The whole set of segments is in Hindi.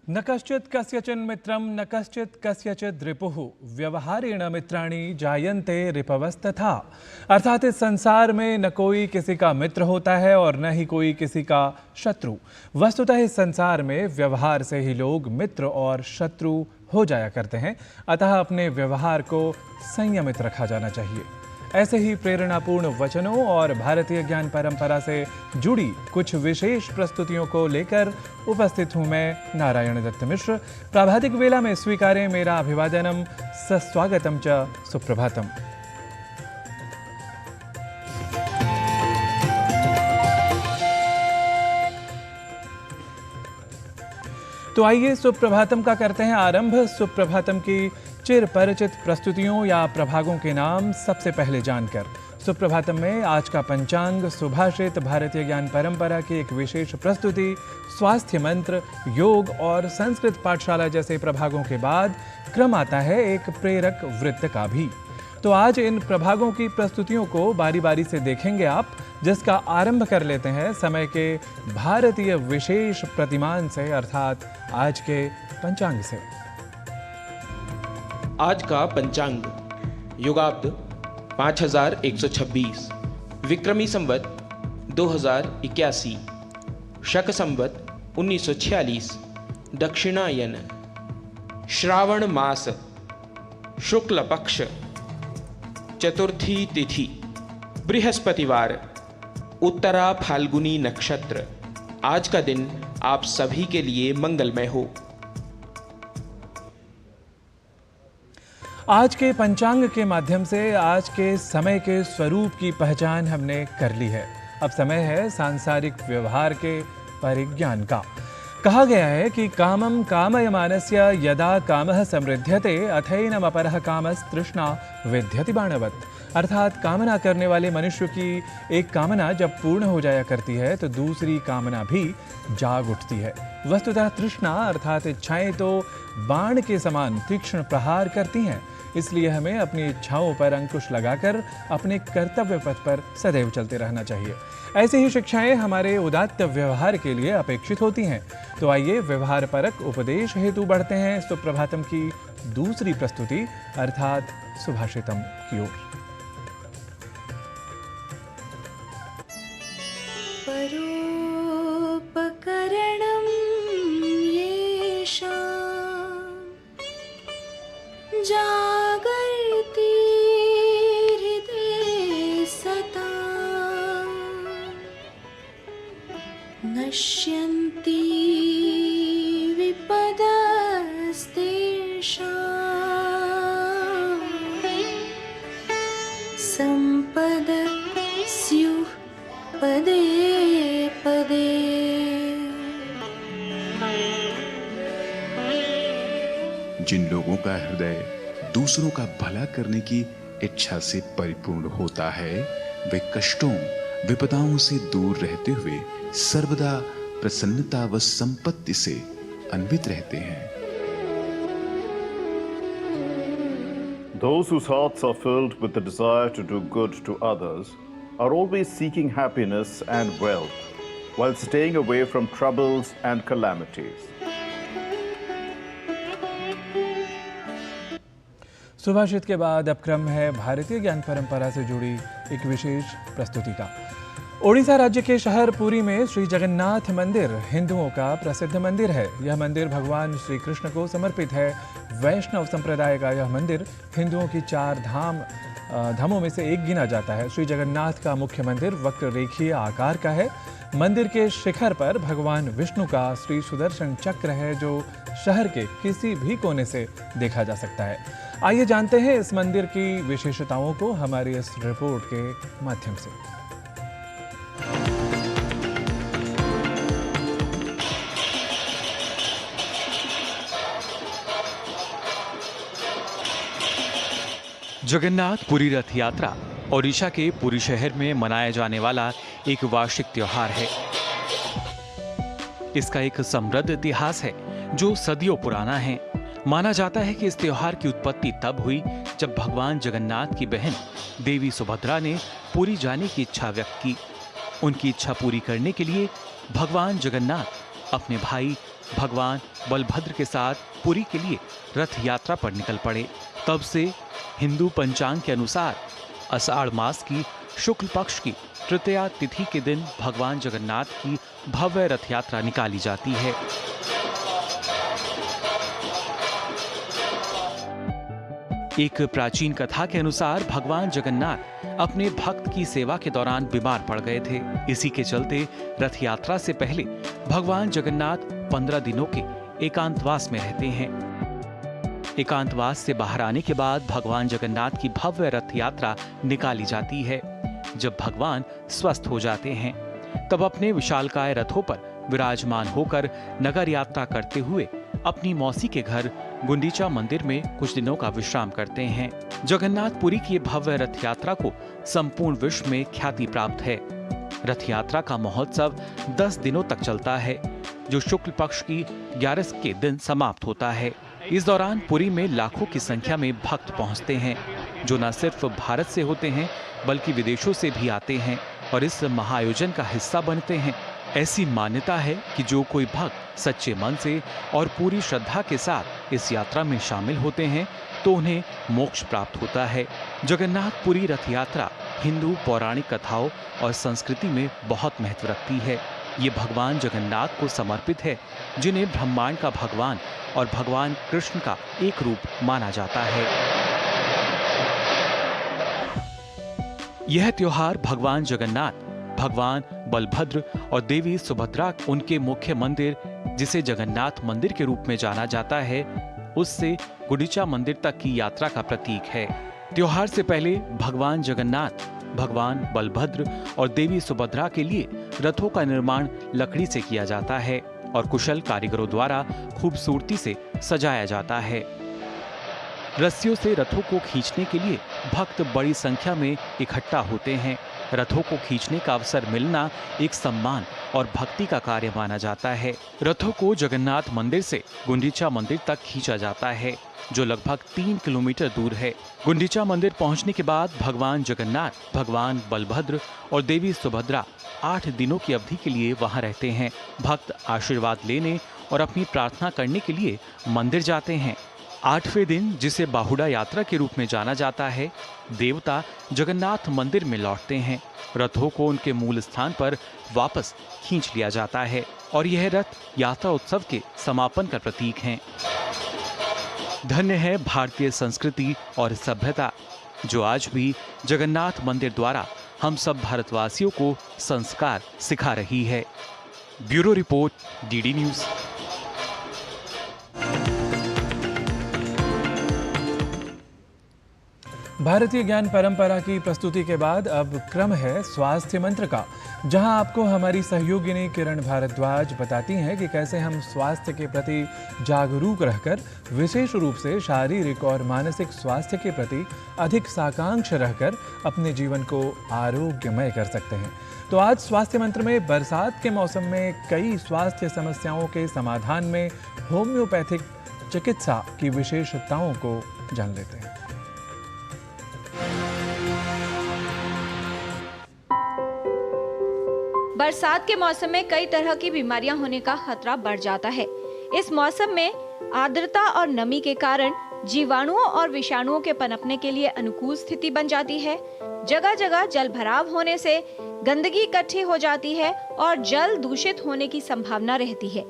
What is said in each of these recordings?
न कश्चित् कस्यचिन् मित्रं न कश्चित् कस्यचित् रिपुः व्यवहारेण मित्राणि जायन्ते रिपवस्तथा। अर्थात इस संसार में न कोई किसी का मित्र होता है और न ही कोई किसी का शत्रु। वस्तुतः इस संसार में व्यवहार से ही लोग मित्र और शत्रु हो जाया करते हैं। अतः अपने व्यवहार को संयमित रखा जाना चाहिए। ऐसे ही प्रेरणापूर्ण वचनों और भारतीय ज्ञान परंपरा से जुड़ी कुछ विशेष प्रस्तुतियों को लेकर उपस्थित हूं मैं नारायण दत्त मिश्र। प्राभातिक वेला में स्वीकारें मेरा अभिवादनम, सस्वागतम च सुप्रभातम। तो आइए सुप्रभातम का करते हैं आरंभ। सुप्रभातम की चिर परिचित प्रस्तुतियों या प्रभागों के नाम सबसे पहले जानकर। सुप्रभातम में आज का पंचांग, सुभाषित, भारतीय ज्ञान परंपरा की एक विशेष प्रस्तुति, स्वास्थ्य मंत्र, योग और संस्कृत पाठशाला जैसे प्रभागों के बाद क्रम आता है एक प्रेरक वृत्त का भी। तो आज इन प्रभागों की प्रस्तुतियों को बारी बारी से देखेंगे आप, जिसका आरंभ कर लेते हैं समय के भारतीय विशेष प्रतिमान से, अर्थात आज के पंचांग से। आज का पंचांग युगाब्द 5126, विक्रमी संवत 2081, शक संवत 1946, दक्षिणायन, श्रावण मास, शुक्ल पक्ष, चतुर्थी तिथि, बृहस्पतिवार, उत्तरा फाल्गुनी नक्षत्र। आज का दिन आप सभी के लिए मंगलमय हो। आज के पंचांग के माध्यम से आज के समय के स्वरूप की पहचान हमने कर ली है। अब समय है सांसारिक व्यवहार के परिज्ञान का। कहा गया है कि कामं कामयमानस्य यदा कामः समृद्ध्यते अथैनम अपरः कामस् तृष्णा विद्यति बाणवत्। अर्थात कामना करने वाले मनुष्य की एक कामना जब पूर्ण हो जाया करती है तो दूसरी कामना भी जाग उठती है। वस्तुतः तृष्णा अर्थात इच्छाएं तो बाण के समान तीक्ष्ण प्रहार करती हैं। इसलिए हमें अपनी इच्छाओं पर अंकुश लगाकर अपने कर्तव्य पथ पर सदैव चलते रहना चाहिए। ऐसी ही शिक्षाएं हमारे उदात्त व्यवहार के लिए अपेक्षित होती हैं। तो आइए व्यवहार परक उपदेश हेतु बढ़ते हैं सुप्रभातम की दूसरी प्रस्तुति अर्थात सुभाषितम की ओर। परोपकरणं येषां जागर्ति हृदये सतां नश्यन्ति विपदस्तेषां सम्पद स्युः पदे पदे। जिन लोगों का हृदय दूसरों का भला करने की इच्छा से परिपूर्ण होता है, वे कष्टों विपदाओं से दूर रहते हुए सर्वदा प्रसन्नता व संपत्ति से अन्वित रहते हैं। Those whose hearts are filled with the desire to do good to others are always seeking happiness and wealth while staying away from troubles and calamities. सुभाषित के बाद अब क्रम है भारतीय ज्ञान परंपरा से जुड़ी एक विशेष प्रस्तुति का। ओडिशा राज्य के शहर पुरी में श्री जगन्नाथ मंदिर हिंदुओं का प्रसिद्ध मंदिर है। यह मंदिर भगवान श्री कृष्ण को समर्पित है। वैष्णव संप्रदाय का यह मंदिर हिंदुओं की 4 धामों में से एक गिना जाता है। श्री जगन्नाथ का मुख्य मंदिर वक्र रेखीय आकार का है। मंदिर के शिखर पर भगवान विष्णु का श्री सुदर्शन चक्र है, जो शहर के किसी भी कोने से देखा जा सकता है। आइए जानते हैं इस मंदिर की विशेषताओं को हमारी इस रिपोर्ट के माध्यम से। जगन्नाथ-पुरी रथ यात्रा ओडिशा के पुरी शहर में मनाया जाने वाला एक वार्षिक त्योहार है। इसका एक समृद्ध इतिहास है जो सदियों पुराना है। माना जाता है कि इस त्योहार की उत्पत्ति तब हुई जब भगवान जगन्नाथ की बहन देवी सुभद्रा ने पुरी जाने की इच्छा व्यक्त की। उनकी इच्छा पूरी करने के लिए भगवान जगन्नाथ अपने भाई भगवान बलभद्र के साथ पुरी के लिए रथ यात्रा पर निकल पड़े। तब से हिंदू पंचांग के अनुसार आषाढ़ मास की शुक्ल पक्ष की तृतीया तिथि के दिन भगवान जगन्नाथ की भव्य रथ यात्रा निकाली जाती है। एक प्राचीन कथा के अनुसार भगवान जगन्नाथ अपने भक्त की सेवा के दौरान बीमार पड़ गए थे। इसी के चलते रथ यात्रा से पहले भगवान जगन्नाथ 15 दिनों के एकांतवास में रहते हैं। एकांतवास से बाहर आने के बाद भगवान जगन्नाथ की भव्य रथ यात्रा निकाली जाती है। जब भगवान स्वस्थ हो जाते हैं तब अपने विशालकाय रथों पर विराजमान होकर नगर यात्रा करते हुए अपनी मौसी के घर गुंडीचा मंदिर में कुछ दिनों का विश्राम करते हैं। जगन्नाथपुरी की भव्य रथ यात्रा को संपूर्ण विश्व में ख्याति प्राप्त है। रथ यात्रा का महोत्सव 10 दिनों तक चलता है, जो शुक्ल पक्ष की 11 के दिन समाप्त होता है। इस दौरान पुरी में लाखों की संख्या में भक्त पहुंचते हैं, जो न सिर्फ भारत से होते हैं बल्कि विदेशों से भी आते हैं और इस महाआयोजन का हिस्सा बनते हैं। ऐसी मान्यता है कि जो कोई भक्त सच्चे मन से और पूरी श्रद्धा के साथ इस यात्रा में शामिल होते हैं तो उन्हें मोक्ष प्राप्त होता है। जगन्नाथपुरी रथ यात्रा हिंदू पौराणिक कथाओं और संस्कृति में बहुत महत्व रखती है। ये भगवान जगन्नाथ को समर्पित है, जिन्हें ब्रह्मांड का भगवान और भगवान कृष्ण का एक रूप माना जाता है। यह त्योहार भगवान जगन्नाथ, भगवान बलभद्र और देवी सुभद्रा उनके मुख्य मंदिर, जिसे जगन्नाथ मंदिर के रूप में जाना जाता है, उससे गुंडीचा मंदिर तक की यात्रा का प्रतीक है। त्योहार से पहले भगवान जगन्नाथ, भगवान बलभद्र और देवी सुभद्रा के लिए रथों का निर्माण लकड़ी से किया जाता है और कुशल कारीगरों द्वारा खूबसूरती से सजाया जाता है। रस्सियों से रथों को खींचने के लिए भक्त बड़ी संख्या में इकट्ठा होते हैं। रथों को खींचने का अवसर मिलना एक सम्मान और भक्ति का कार्य माना जाता है। रथों को जगन्नाथ मंदिर से गुंडीचा मंदिर तक खींचा जाता है, जो लगभग 3 किलोमीटर दूर है। गुंडीचा मंदिर पहुंचने के बाद भगवान जगन्नाथ, भगवान बलभद्र और देवी सुभद्रा 8 दिनों की अवधि के लिए वहां रहते हैं। भक्त आशीर्वाद लेने और अपनी प्रार्थना करने के लिए मंदिर जाते हैं। 8वें दिन, जिसे बाहुड़ा यात्रा के रूप में जाना जाता है, देवता जगन्नाथ मंदिर में लौटते हैं। रथों को उनके मूल स्थान पर वापस खींच लिया जाता है और यह रथ यात्रा उत्सव के समापन का प्रतीक हैं। धन्य है भारतीय संस्कृति और सभ्यता, जो आज भी जगन्नाथ मंदिर द्वारा हम सब भारतवासियों को संस्कार सिखा रही है। Bureau report, DD news. भारतीय ज्ञान परंपरा की प्रस्तुति के बाद अब क्रम है स्वास्थ्य मंत्र का, जहां आपको हमारी सहयोगिनी किरण भारद्वाज बताती हैं कि कैसे हम स्वास्थ्य के प्रति जागरूक रहकर विशेष रूप से शारीरिक और मानसिक स्वास्थ्य के प्रति अधिक साकांक्ष रहकर अपने जीवन को आरोग्यमय कर सकते हैं। तो आज स्वास्थ्य मंत्र में बरसात के मौसम में कई स्वास्थ्य समस्याओं के समाधान में होम्योपैथिक चिकित्सा की विशेषताओं को जान लेते हैं। बरसात के मौसम में कई तरह की बीमारियां होने का खतरा बढ़ जाता है। इस मौसम में आर्द्रता और नमी के कारण जीवाणुओं और विषाणुओं के पनपने के लिए अनुकूल स्थिति बन जाती है। जगह जगह जल भराव होने से गंदगी इकट्ठी हो जाती है और जल दूषित होने की संभावना रहती है।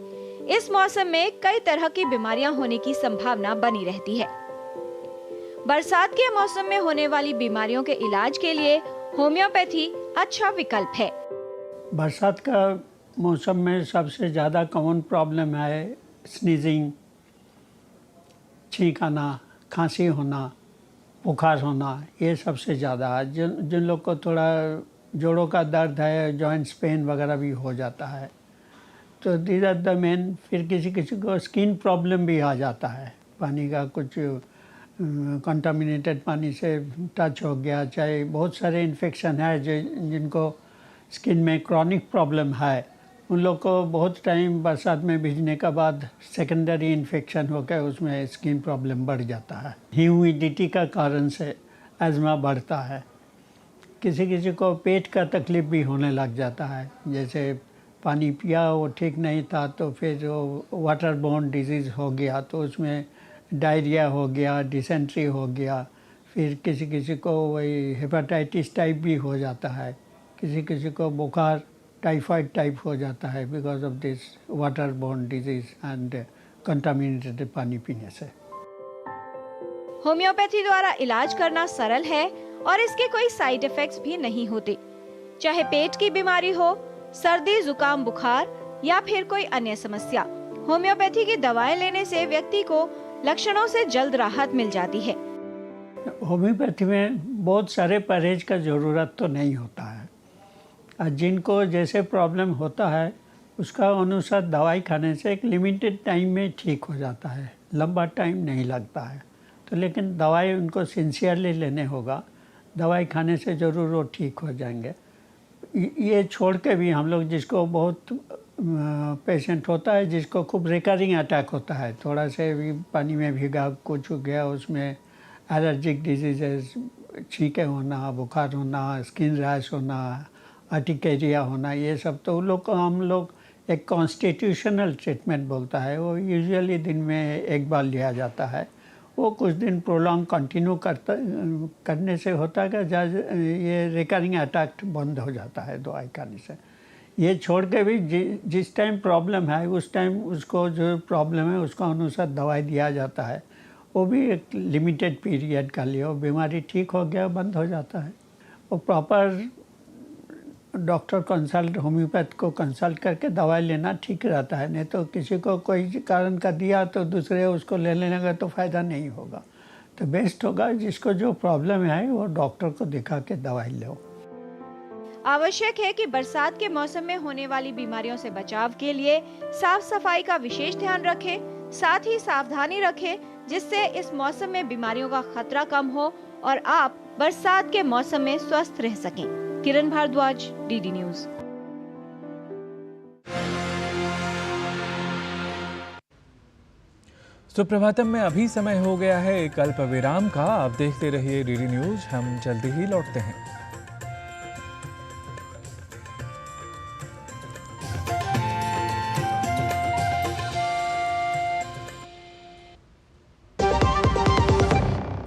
इस मौसम में कई तरह की बीमारियां होने की संभावना बनी रहती है। बरसात के मौसम में होने वाली बीमारियों के इलाज के लिए होम्योपैथी अच्छा विकल्प है। बरसात का मौसम में सबसे ज़्यादा कॉमन प्रॉब्लम है स्नीजिंग, छींक आना, खांसी होना, बुखार होना, ये सबसे ज़्यादा है। जिन लोग को थोड़ा जोड़ों का दर्द है, जॉइंट्स पेन वगैरह भी हो जाता है, तो दीज आर द मेन। फिर किसी किसी को स्किन प्रॉब्लम भी आ जाता है, पानी का कुछ कंटामिनेटेड पानी से टच हो गया, चाहे बहुत सारे इन्फेक्शन है जिनको स्किन में क्रॉनिक प्रॉब्लम है, उन लोग को बहुत टाइम बरसात में भीगने के बाद सेकेंडरी इन्फेक्शन होकर उसमें स्किन प्रॉब्लम बढ़ जाता है। ह्यूमिडिटी का कारण से एज़मा बढ़ता है। किसी किसी को पेट का तकलीफ भी होने लग जाता है, जैसे पानी पिया वो ठीक नहीं था, तो फिर वो वाटर बोर्न डिजीज़ हो गया, तो उसमें डायरिया हो गया, डिसेंट्री हो गया, फिर किसी किसी को वही हेपेटाइटिस टाइप भी हो जाता है, किसी किसी को बुखार टाइफाइड टाइप हो जाता है because of this water borne disease and contaminated पानी पीने से। होम्योपैथी द्वारा इलाज करना सरल है और इसके कोई साइड इफेक्ट्स भी नहीं होते। चाहे पेट की बीमारी हो, सर्दी जुकाम बुखार या फिर कोई अन्य समस्या, होम्योपैथी की दवाएं लेने से व्यक्ति को लक्षणों से जल्द राहत मिल जाती है। होम्योपैथी में बहुत सारे परहेज का ज़रूरत तो नहीं होता है, और जिनको जैसे प्रॉब्लम होता है उसका अनुसार दवाई खाने से एक लिमिटेड टाइम में ठीक हो जाता है, लंबा टाइम नहीं लगता है। तो लेकिन दवाई उनको सिंसियरली लेने होगा, दवाई खाने से ज़रूर वो ठीक हो जाएंगे। ये छोड़ के भी हम लोग जिसको बहुत पेशेंट होता है जिसको खूब रिकरिंग अटैक होता है, थोड़ा से भी पानी में भीगा कुछ हो गया, उसमें एलर्जिक डिजीजेस, छींके होना, बुखार होना, स्किन रैश होना, अर्टिकेरिया होना, ये सब तो लोग को हम लोग एक कॉन्स्टिट्यूशनल ट्रीटमेंट बोलता है, वो यूजुअली दिन में एक बार लिया जाता है। वो कुछ दिन प्रोलॉन्ग कंटिन्यू करने से होता है कि ये रिकरिंग अटैक बंद हो जाता है दवाई खाने से। ये छोड़ के भी जिस टाइम प्रॉब्लम है उस टाइम उसको जो प्रॉब्लम है उसका अनुसार दवाई दिया जाता है, वो भी एक लिमिटेड पीरियड का लिए, वो बीमारी ठीक हो गया बंद हो जाता है। वो प्रॉपर डॉक्टर कंसल्ट, होम्योपैथ को कंसल्ट करके दवाई लेना ठीक रहता है, नहीं तो किसी को कोई कारण का दिया तो दूसरे उसको ले लेने का तो फ़ायदा नहीं होगा। तो बेस्ट होगा जिसको जो प्रॉब्लम है वो डॉक्टर को दिखा के दवाई लो। आवश्यक है कि बरसात के मौसम में होने वाली बीमारियों से बचाव के लिए साफ सफाई का विशेष ध्यान रखें, साथ ही सावधानी रखें जिससे इस मौसम में बीमारियों का खतरा कम हो और आप बरसात के मौसम में स्वस्थ रह सकें। किरण भारद्वाज, डीडी न्यूज। सुप्रभातम में अभी समय हो गया है एक अल्प विराम का। आप देखते रहिए डीडी न्यूज, हम जल्दी ही लौटते हैं।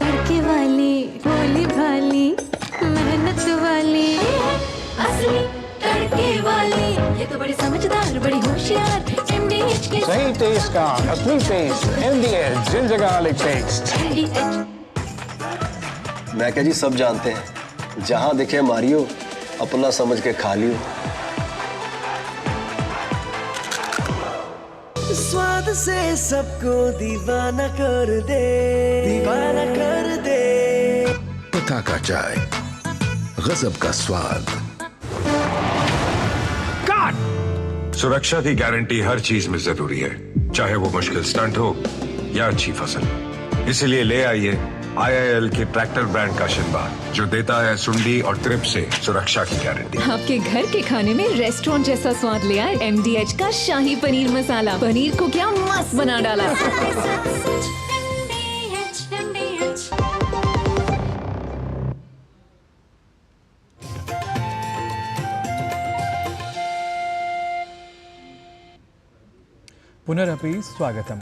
तड़के वाली, भोली भाली, मेहनत वाली, असली तड़के वाली, ये तो बड़ी समझदार, बड़ी होशियार, MDH के सही टेस्ट का असली test, MDH ginger garlic paste. मैं क्या जी, सब जानते हैं, जहां दिखे मारियो, अपना समझ के खा लियो। स्वाद से सबको दीवाना कर दे, दीवाना कर दे। पता का चाय, गजब का स्वाद। सुरक्षा की गारंटी हर चीज में जरूरी है, चाहे वो मुश्किल स्टंट हो या अच्छी फसल। इसलिए ले आइए IIL के ट्रैक्टर ब्रांड का शिनबार, जो देता है सुंडी और ट्रिप से सुरक्षा की गारंटी। आपके घर के खाने में रेस्टोरेंट जैसा स्वाद ले आए MDH का शाही पनीर मसाला। पनीर को क्या मस्त बना डाला। पुनरअपि स्वागतम।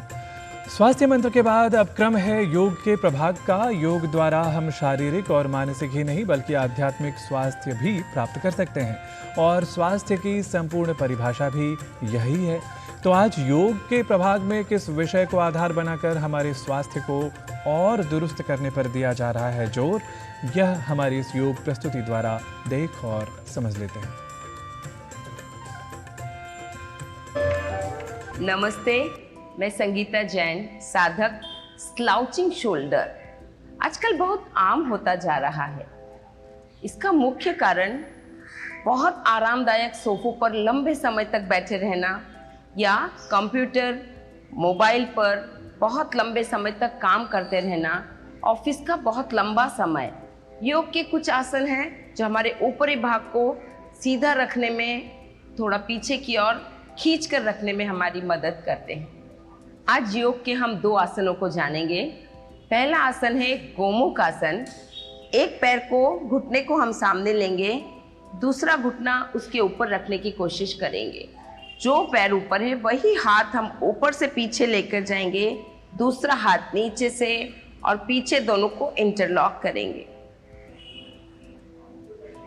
स्वास्थ्य मंत्र के बाद अब क्रम है योग के प्रभाग का। योग द्वारा हम शारीरिक और मानसिक ही नहीं बल्कि आध्यात्मिक स्वास्थ्य भी प्राप्त कर सकते हैं, और स्वास्थ्य की संपूर्ण परिभाषा भी यही है। तो आज योग के प्रभाग में किस विषय को आधार बनाकर हमारे स्वास्थ्य को और दुरुस्त करने पर दिया जा रहा है जोर, यह हमारी इस योग प्रस्तुति द्वारा देख और समझ लेते हैं। नमस्ते, मैं संगीता जैन, साधक स्लाउचिंग शोल्डर आजकल बहुत आम होता जा रहा है। इसका मुख्य कारण बहुत आरामदायक सोफों पर लंबे समय तक बैठे रहना या कंप्यूटर, मोबाइल पर बहुत लंबे समय तक काम करते रहना, ऑफिस का बहुत लंबा समय। योग के कुछ आसन हैं जो हमारे ऊपरी भाग को सीधा रखने में, थोड़ा पीछे की ओर खींच कर रखने में हमारी मदद करते हैं। आज योग के हम 2 आसनों को जानेंगे। पहला आसन है गोमुख आसन। एक पैर को, घुटने को हम सामने लेंगे, दूसरा घुटना उसके ऊपर रखने की कोशिश करेंगे। जो पैर ऊपर है वही हाथ हम ऊपर से पीछे लेकर जाएंगे, दूसरा हाथ नीचे से और पीछे दोनों को इंटरलॉक करेंगे।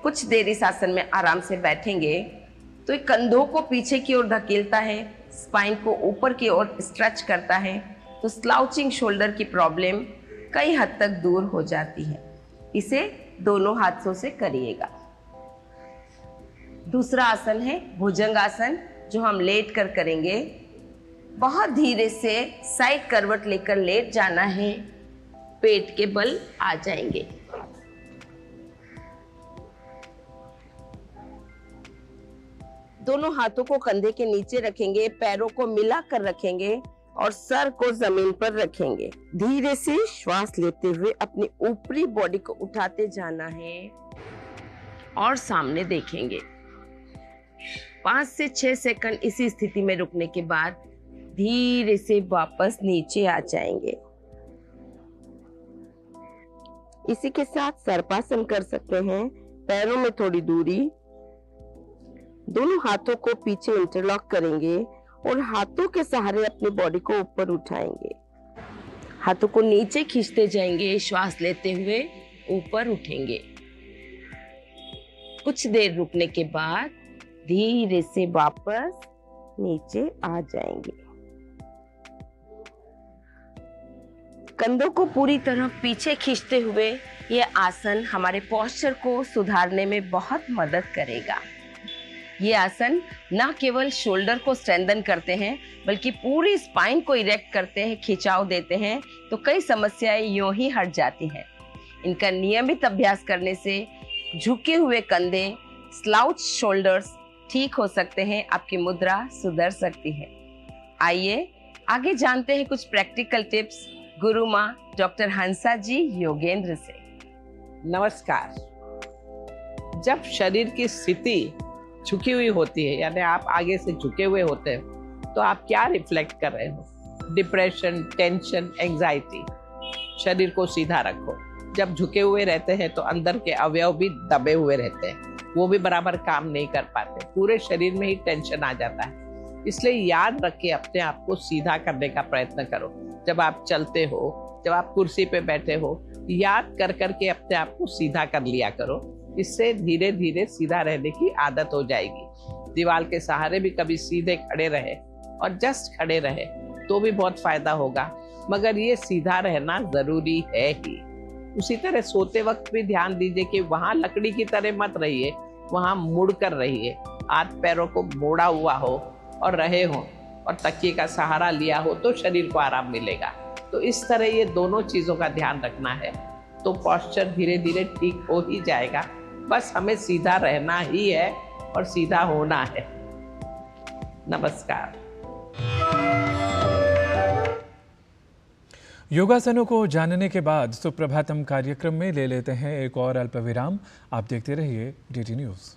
कुछ देर इस आसन में आराम से बैठेंगे तो ये कंधों को पीछे की ओर धकेलता है, स्पाइन को ऊपर की ओर स्ट्रेच करता है, तो स्लाउचिंग शोल्डर की प्रॉब्लम कई हद तक दूर हो जाती है। इसे दोनों हाथों से करिएगा। दूसरा आसन है भुजंगासन, जो हम लेट कर करेंगे। बहुत धीरे से साइड करवट लेकर लेट जाना है, पेट के बल आ जाएंगे। दोनों हाथों को कंधे के नीचे रखेंगे, पैरों को मिलाकर रखेंगे और सर को जमीन पर रखेंगे। धीरे से श्वास लेते हुए अपनी ऊपरी बॉडी को उठाते जाना है और सामने देखेंगे। 5 से 6 सेकंड इसी स्थिति में रुकने के बाद धीरे से वापस नीचे आ जाएंगे। इसी के साथ सर्पासन कर सकते हैं। पैरों में थोड़ी दूरी, दोनों हाथों को पीछे इंटरलॉक करेंगे और हाथों के सहारे अपनी बॉडी को ऊपर उठाएंगे। हाथों को नीचे खींचते जाएंगे, श्वास लेते हुए ऊपर उठेंगे। कुछ देर रुकने के बाद धीरे से वापस नीचे आ जाएंगे। कंधों को पूरी तरह पीछे खींचते हुए यह आसन हमारे पोस्चर को सुधारने में बहुत मदद करेगा। ये आसन न केवल शोल्डर को स्ट्रेंथन करते हैं बल्कि पूरी स्पाइन को इरेक्ट करते हैं, खिंचाव देते हैं, तो कई समस्याएं यूं ही हट जाती हैं। इनका नियमित अभ्यास करने से झुके हुए कंधे, स्लाउच शोल्डर्स ठीक हो सकते हैं, आपकी मुद्रा सुधर सकती है। आइए आगे जानते हैं कुछ प्रैक्टिकल टिप्स गुरु माँ डॉक्टर हंसा जी योगेंद्र से। नमस्कार। जब शरीर की स्थिति झुकी हुई होती है, यानी आप आगे से झुके हुए होते हैं, तो आप क्या रिफ्लेक्ट कर रहे हो? Depression, tension, anxiety. शरीर को सीधा रखो। जब झुके हुए रहते हैं तो अंदर के अवयव भी दबे हुए रहते हैं, वो भी बराबर काम नहीं कर पाते, पूरे शरीर में ही टेंशन आ जाता है। इसलिए याद रख के अपने आप को सीधा करने का प्रयत्न करो। जब आप चलते हो, जब आप कुर्सी पे बैठे हो, याद कर करके अपने आप को सीधा कर लिया करो। इससे धीरे धीरे सीधा रहने की आदत हो जाएगी। दीवार के सहारे भी कभी सीधे खड़े रहे और जस्ट खड़े रहे तो भी बहुत फायदा होगा, मगर ये सीधा रहना जरूरी है ही। उसी तरह सोते वक्त भी ध्यान दीजिए कि वहां लकड़ी की तरह मत रहिए, वहां मुड़ कर रहिए। हाथ पैरों को मोड़ा हुआ हो और रहे हो और तकिए का सहारा लिया हो तो शरीर को आराम मिलेगा। तो इस तरह ये दोनों चीजों का ध्यान रखना है, तो पोस्चर धीरे धीरे ठीक हो ही जाएगा। बस हमें सीधा रहना ही है और सीधा होना है। नमस्कार। योगासनों को जानने के बाद सुप्रभातम कार्यक्रम में ले लेते हैं एक और अल्प विराम। आप देखते रहिए DT न्यूज़।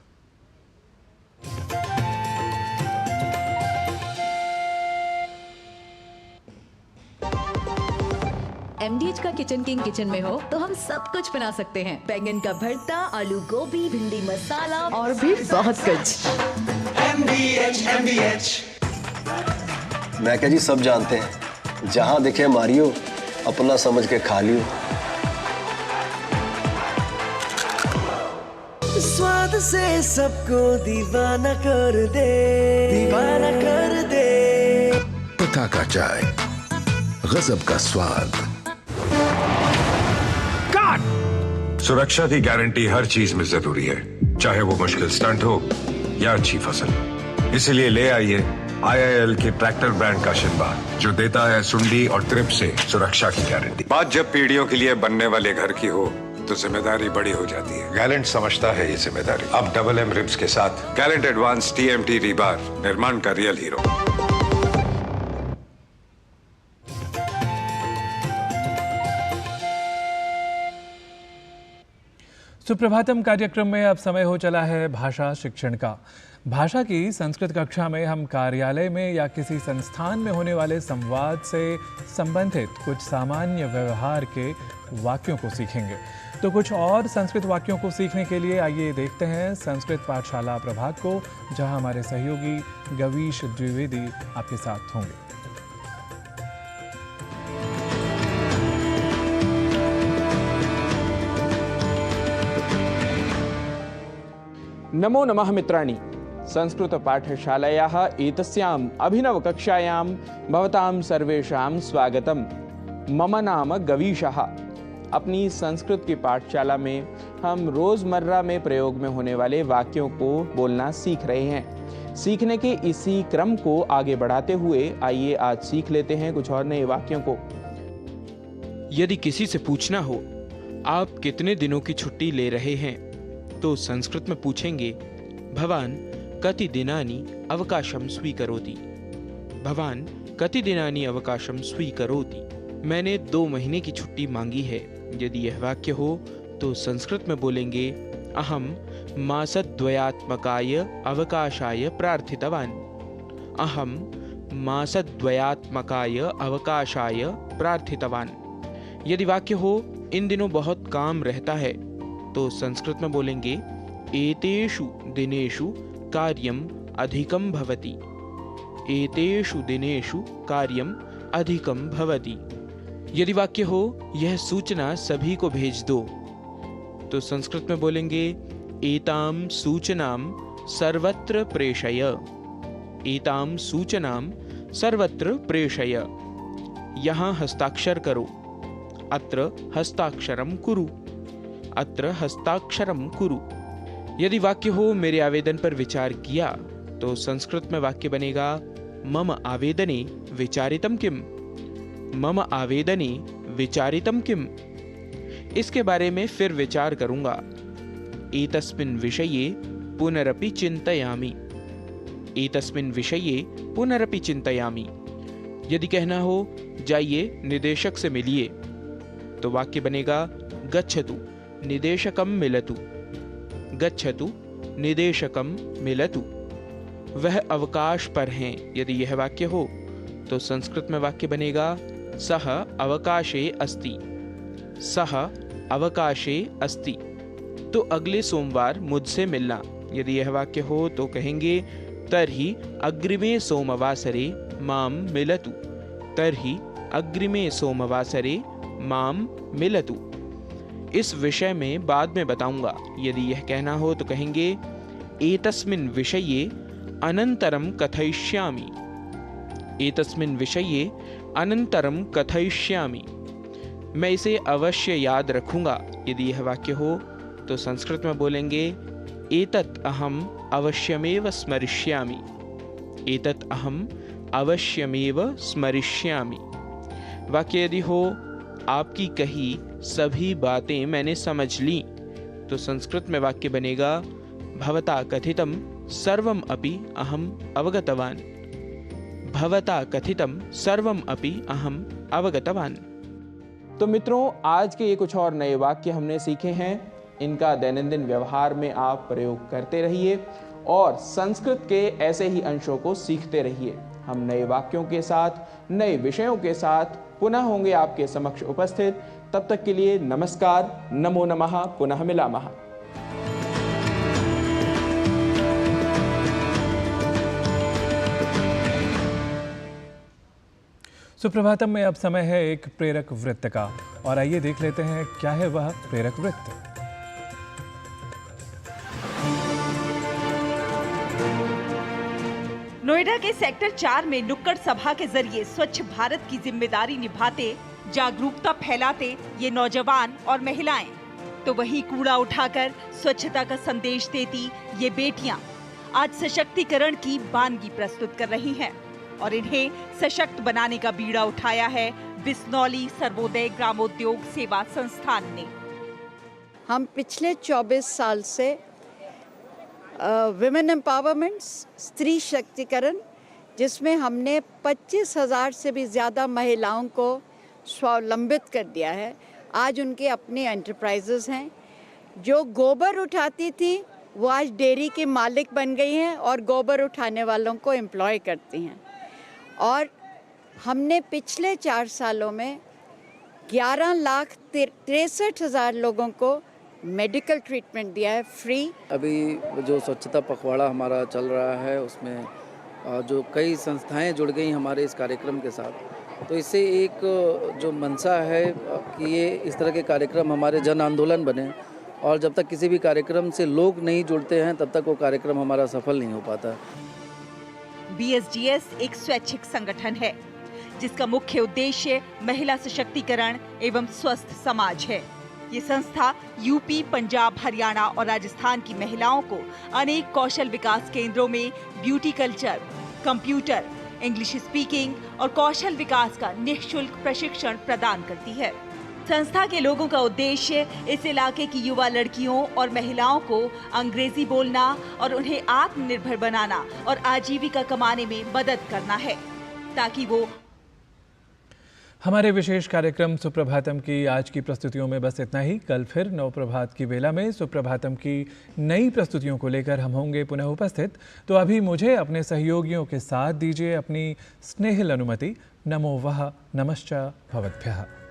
MDH का किचन किंग किचन में हो तो हम सब कुछ बना सकते हैं। बैंगन का भरता, आलू गोभी, भिंडी मसाला और भी बहुत कुछ। MDH मैं क्या जी, सब जानते हैं, जहां दिखे मारियो, अपना समझ के खा लियो। स्वाद से सबको दीवाना कर दे, दीवाना कर दे। पता का चाय, गजब का स्वाद। सुरक्षा की गारंटी हर चीज में जरूरी है, चाहे वो मुश्किल स्टंट हो या अच्छी फसल। इसलिए ले आइए IIL के ट्रैक्टर ब्रांड का शिनबार, जो देता है सुंडी और ट्रिप से सुरक्षा की गारंटी। बात जब पीढ़ियों के लिए बनने वाले घर की हो तो जिम्मेदारी बड़ी हो जाती है। गैलेंट समझता है ये जिम्मेदारी। अब MM रिब्स के साथ गैलेंट एडवांस TMT रीबार, निर्माण का रियल हीरो। सुप्रभातम कार्यक्रम में अब समय हो चला है भाषा शिक्षण का। भाषा की संस्कृत कक्षा में हम कार्यालय में या किसी संस्थान में होने वाले संवाद से संबंधित कुछ सामान्य व्यवहार के वाक्यों को सीखेंगे। तो कुछ और संस्कृत वाक्यों को सीखने के लिए आइए देखते हैं संस्कृत पाठशाला प्रभाग को, जहां हमारे सहयोगी गवीश द्विवेदी आपके साथ होंगे। नमो नमः मित्राणि। संस्कृत पाठशालायाः एतस्याम् अभिनवकक्षायां भवतां सर्वेषां स्वागतम्। मम नाम गवीशः। अपनी संस्कृत की पाठशाला में हम रोज़मर्रा में प्रयोग में होने वाले वाक्यों को बोलना सीख रहे हैं। सीखने के इसी क्रम को आगे बढ़ाते हुए आइए आज सीख लेते हैं कुछ और नए वाक्यों को। यदि किसी से पूछना हो आप कितने दिनों की छुट्टी ले रहे हैं, तो संस्कृत में पूछेंगे भवान कति दिनानि अवकाशं स्वीकरोति। भवान कति दिनानि अवकाशं स्वीकरोति। मैंने 2 महीने की छुट्टी मांगी है। यदि यह वाक्य हो तो संस्कृत में बोलेंगे अहम मासद्वयात्मकाय अवकाशाय प्रार्थितवान। अहम मासद्वयात्मकाय अवकाशाय प्रार्थितवान। यदि वाक्य हो इन दिनों बहुत काम रहता है, तो संस्कृत में बोलेंगे एतेषु दिनेषु कार्यम अधिकं भवति। एतेषु दिनेषु कार्यम अधिकं भवति। यदि वाक्य हो यह सूचना सभी को भेज दो, तो संस्कृत में बोलेंगे एतां सूचनां सर्वत्र प्रेषय। एतां सूचनां सर्वत्र प्रेषय। यहाँ हस्ताक्षर करो। अत्र हस्ताक्षरं कुरु। अत्र हस्ताक्षरम कुरु। यदि वाक्य हो मेरे आवेदन पर विचार किया, तो संस्कृत में वाक्य बनेगा मम आवेदने विचारितम किम। मम आवेदने विचारितम किम। इसके बारे में फिर विचार करूंगा। एतस्मिन् विषये पुनरपि चिंतयामि। एतस्मिन् विषये पुनरपि चिंतयामि। यदि कहना हो जाइए निदेशक से मिलिए, तो वाक्य बनेगा गच्छतु निदेशकं मिलतु। गच्छतु निदेशकं मिलतु। वह अवकाश पर हैं। यदि यह वाक्य हो तो संस्कृत में वाक्य बनेगा सः अवकाशे अस्ति। सः अवकाशे अस्ति। तो अगले सोमवार मुझसे मिलना। यदि यह वाक्य हो तो कहेंगे तर्हि अग्रिमे सोमवासरे मां मिलतु। तर्हि अग्रिमे सोमवासरे मां मिलतु। इस विषय में बाद में बताऊंगा। यदि यह कहना हो तो कहेंगे एतस्मिन् विषये अनन्तरं कथयिष्यामि। एतस्मिन् विषये अनन्तरं कथयिष्यामि। मैं इसे अवश्य याद रखूंगा। यदि यह वाक्य हो तो संस्कृत में बोलेंगे एतत् अहम् अवश्यमेव स्मरिष्यामि। एतत् अहम् अवश्यमेव स्मरिष्यामि। वाक्य यदि हो आपकी कही सभी बातें मैंने समझ ली, तो संस्कृत में वाक्य बनेगा भवता कथितम सर्वम अपि अहम अवगतवान। भवता कथितम सर्वम अपि अहम अवगतवान। तो मित्रों, आज के ये कुछ और नए वाक्य हमने सीखे हैं। इनका दैनंदिन व्यवहार में आप प्रयोग करते रहिए और संस्कृत के ऐसे ही अंशों को सीखते रहिए। हम नए वाक्यों के साथ, नए विषयों के साथ पुनः होंगे आपके समक्ष उपस्थित। तब तक के लिए नमस्कार, नमो नमः, पुनः मिलामः। सुप्रभातम में अब समय है एक प्रेरक वृत्त का, और आइए देख लेते हैं क्या है वह प्रेरक वृत्त। नोएडा के सेक्टर 4 में नुक्कड़ सभा के जरिए स्वच्छ भारत की जिम्मेदारी निभाते, जागरूकता फैलाते ये नौजवान और महिलाएं, तो वही कूड़ा उठाकर स्वच्छता का संदेश देती ये बेटियां आज सशक्तिकरण की वानगी प्रस्तुत कर रही हैं और इन्हें सशक्त बनाने का बीड़ा उठाया है बिस्नौली सर्वोदय ग्रामोद्योग सेवा संस्थान ने। हम पिछले 24 साल से विमेन एम्पावरमेंट, स्त्री शक्तिकरण, जिसमें हमने 25,000 से भी ज़्यादा महिलाओं को स्वावलंबित कर दिया है। आज उनके अपने एंटरप्राइजेस हैं। जो गोबर उठाती थी वो आज डेयरी के मालिक बन गई हैं और गोबर उठाने वालों को एम्प्लॉय करती हैं। और हमने पिछले 4 सालों में 11,63,000 लोगों को मेडिकल ट्रीटमेंट दिया है फ्री। अभी जो स्वच्छता पखवाड़ा हमारा चल रहा है उसमें जो कई संस्थाएं जुड़ गई हमारे इस कार्यक्रम के साथ, तो इससे एक जो मंशा है कि ये इस तरह के कार्यक्रम हमारे जन आंदोलन बने, और जब तक किसी भी कार्यक्रम से लोग नहीं जुड़ते हैं तब तक वो कार्यक्रम हमारा सफल नहीं हो पाता। BSGS एक स्वैच्छिक संगठन है जिसका मुख्य उद्देश्य महिला सशक्तिकरण एवं स्वस्थ समाज है। ये संस्था यूपी, पंजाब, हरियाणा और राजस्थान की महिलाओं को अनेक कौशल विकास केंद्रों में beauty culture, computer, English speaking और कौशल विकास का निःशुल्क प्रशिक्षण प्रदान करती है। संस्था के लोगों का उद्देश्य इस इलाके की युवा लड़कियों और महिलाओं को अंग्रेजी बोलना और उन्हें आत्मनिर्भर बनाना और आजीविका कमाने में मदद करना है, ताकि वो। हमारे विशेष कार्यक्रम सुप्रभातम की आज की प्रस्तुतियों में बस इतना ही। कल फिर नवप्रभात की बेला में सुप्रभातम की नई प्रस्तुतियों को लेकर हम होंगे पुनः उपस्थित। तो अभी मुझे अपने सहयोगियों के साथ दीजिए अपनी स्नेहिल अनुमति। नमो वः, नमश्च भवद्भ्यः।